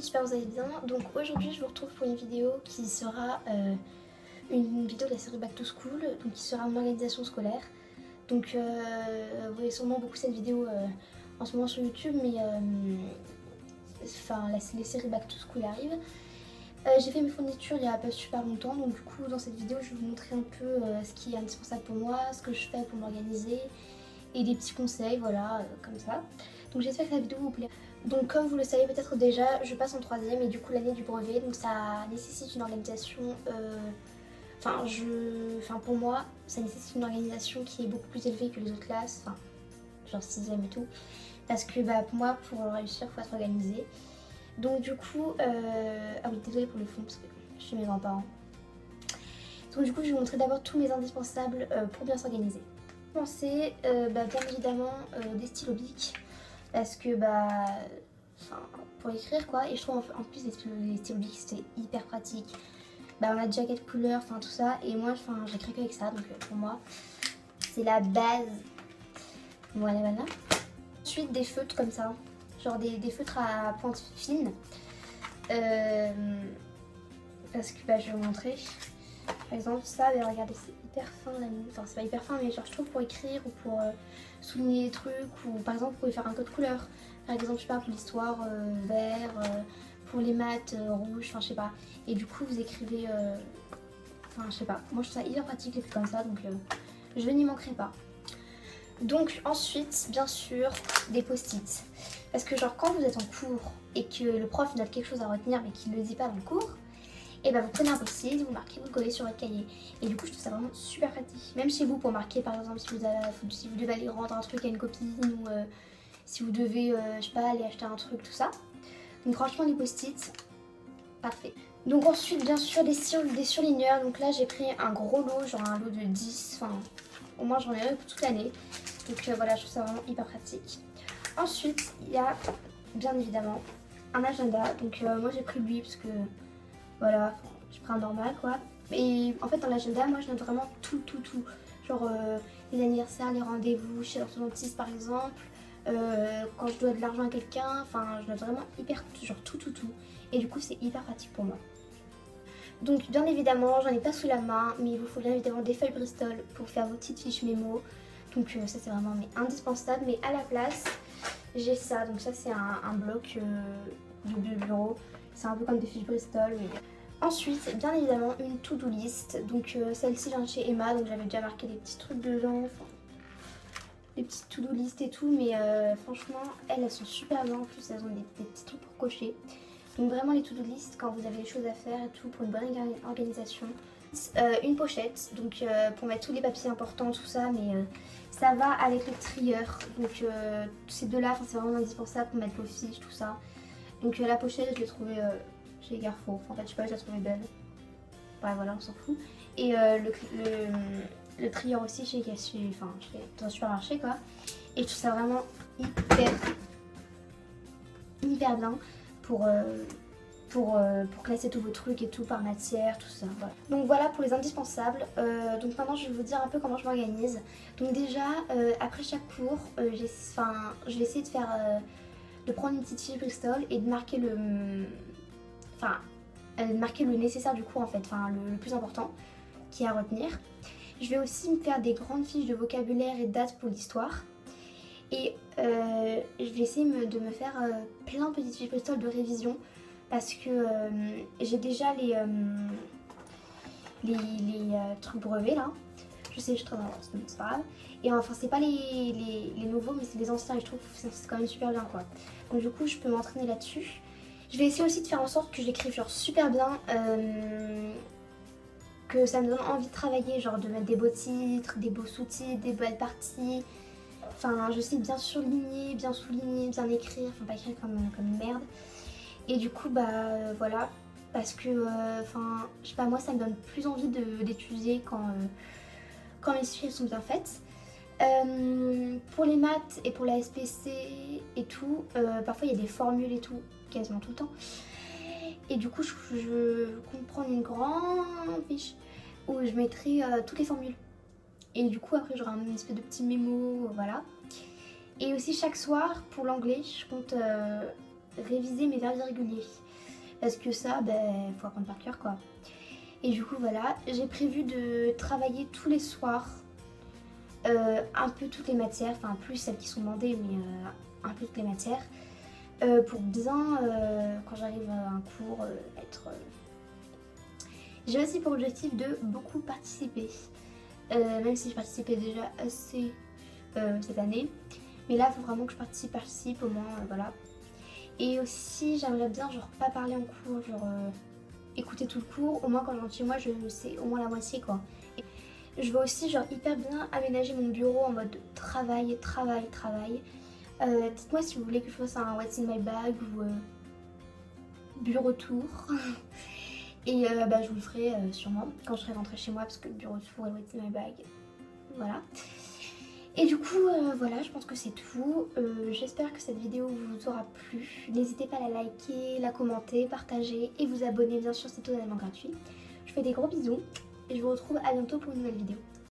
j'espère que vous allez bien. Donc aujourd'hui je vous retrouve pour une vidéo qui sera une vidéo de la série Back to School, donc qui sera mon organisation scolaire. Donc vous voyez sûrement beaucoup cette vidéo en ce moment sur YouTube, mais enfin les séries Back to School arrivent. J'ai fait mes fournitures il y a pas super longtemps, donc du coup dans cette vidéo je vais vous montrer un peu ce qui est indispensable pour moi, ce que je fais pour m'organiser et des petits conseils, voilà, comme ça. Donc j'espère que la vidéo vous plaît. Donc comme vous le savez peut-être déjà, je passe en 3ème et du coup l'année du brevet, donc ça nécessite une organisation, enfin pour moi ça nécessite une organisation qui est beaucoup plus élevée que les autres classes, enfin genre 6ème et tout, parce que pour moi pour réussir il faut être organisé. Donc du coup, ah oui désolée pour le fond parce que je suis mes grands-parents. Donc du coup je vais vous montrer d'abord tous mes indispensables pour bien s'organiser. Pour commencer, bien évidemment des stylos bics. Parce que pour écrire quoi, et je trouve en plus les stylos bics c'est hyper pratique. On a déjà quelques couleurs, enfin tout ça, et moi j'ai craqué avec ça, donc pour moi c'est la base. Voilà. Ensuite des feutres comme ça, genre des feutres à pointe fine, parce que je vais vous montrer. Par exemple ça, regardez c'est hyper fin la mine, enfin c'est pas hyper fin mais genre je trouve pour écrire ou pour souligner des trucs, ou par exemple vous pouvez faire un code couleur, par exemple je sais pas pour l'histoire vert, pour les maths rouge, enfin je sais pas, et du coup vous écrivez, enfin je sais pas, moi je trouve ça hyper pratique les trucs comme ça, donc je n'y manquerai pas. Donc ensuite bien sûr des post-it, parce que genre quand vous êtes en cours et que le prof note quelque chose à retenir mais qu'il ne le dit pas dans le cours, et vous prenez un post-it, vous marquez, vous le collez sur votre cahier. Et du coup je trouve ça vraiment super pratique. Même chez vous pour marquer par exemple si vous devez aller rendre un truc à une copine, ou si vous devez, je sais pas, aller acheter un truc, tout ça. Donc franchement les post-it, parfait. Donc ensuite bien sûr des surligneurs. Donc là j'ai pris un gros lot, genre un lot de 10, enfin au moins j'en ai eu pour toute l'année. Donc voilà, je trouve ça vraiment hyper pratique. Ensuite il y a bien évidemment un agenda. Donc moi j'ai pris lui parce que voilà, je prends un normal quoi. Et en fait dans l'agenda moi je note vraiment tout. Genre les anniversaires, les rendez-vous chez l'orthodontiste par exemple, quand je dois de l'argent à quelqu'un, enfin je note vraiment hyper genre tout. Et du coup c'est hyper pratique pour moi. Donc bien évidemment j'en ai pas sous la main, mais il vous faut bien évidemment des feuilles Bristol pour faire vos petites fiches mémo. Donc ça c'est vraiment indispensable, mais à la place j'ai ça. Donc ça c'est un bloc de bureau. C'est un peu comme des fiches Bristol. Mais... Ensuite, bien évidemment, une to-do list. Donc celle-ci, je viens de chez Emma, donc j'avais déjà marqué des petits trucs dedans. Enfin, des petites to-do list et tout. Mais franchement, elles sont super bien. En plus, elles ont des petits trucs pour cocher. Donc vraiment, les to-do list, quand vous avez des choses à faire et tout, pour une bonne organisation. Une pochette, donc pour mettre tous les papiers importants, tout ça. Mais ça va avec le trieur. Donc ces deux-là, c'est vraiment indispensable pour mettre vos fiches, tout ça. Donc la pochette, je l'ai trouvée chez Carrefour. En fait, je sais pas, je l'ai trouvée belle. Ouais, voilà, on s'en fout. Et le trieur aussi dans un supermarché, quoi. Et je trouve ça vraiment hyper bien pour classer tous vos trucs et tout par matière, tout ça. Voilà. Donc voilà pour les indispensables. Donc maintenant, je vais vous dire un peu comment je m'organise. Donc déjà, après chaque cours, je vais essayer de faire... de prendre une petite fiche Bristol et de marquer marquer le nécessaire du cours en fait, le plus important qui est à retenir. Je vais aussi me faire des grandes fiches de vocabulaire et de dates pour l'histoire. Et je vais essayer de me faire plein de petites fiches Bristol de révision, parce que j'ai déjà les trucs brevets là. Je sais, je suis très en avance, mais c'est pas grave. Et enfin, c'est pas les nouveaux, mais c'est les anciens, et je trouve que c'est quand même super bien quoi. Donc du coup, je peux m'entraîner là-dessus. Je vais essayer aussi de faire en sorte que j'écrive genre super bien, que ça me donne envie de travailler, genre de mettre des beaux titres, des beaux sous-titres, des belles parties. Enfin, je sais bien surligner, bien souligner, bien écrire, enfin pas écrire comme une merde. Et du coup, voilà, parce que, je sais pas, moi ça me donne plus envie d'étudier quand mes fiches sont bien faites. Pour les maths et pour la SPC et tout, parfois il y a des formules et tout, quasiment tout le temps. Et du coup je compte prendre une grande fiche où je mettrai toutes les formules. Et du coup après j'aurai une espèce de petit mémo, voilà. Et aussi chaque soir pour l'anglais, je compte réviser mes verbes irréguliers. Parce que ça, faut apprendre par cœur quoi. Et du coup voilà, j'ai prévu de travailler tous les soirs un peu toutes les matières, enfin plus celles qui sont demandées, mais un peu toutes les matières, pour bien, quand j'arrive à un cours, être... J'ai aussi pour objectif de beaucoup participer, même si je participais déjà assez cette année, mais là il faut vraiment que je participe au moins, voilà. Et aussi j'aimerais bien genre pas parler en cours, genre écouter tout le cours, au moins quand je rentre chez moi je sais au moins la moitié quoi. Je veux aussi genre hyper bien aménager mon bureau en mode travail. Dites-moi si vous voulez que je fasse un What's in my bag ou bureau tour. Et je vous le ferai sûrement quand je serai rentrée chez moi parce que le bureau tour et le What's in my bag, voilà. Et du coup voilà, je pense que c'est tout. J'espère que cette vidéo vous aura plu. N'hésitez pas à la liker, la commenter, partager et vous abonner, bien sûr c'est totalement gratuit. Je vous fais des gros bisous et je vous retrouve à bientôt pour une nouvelle vidéo.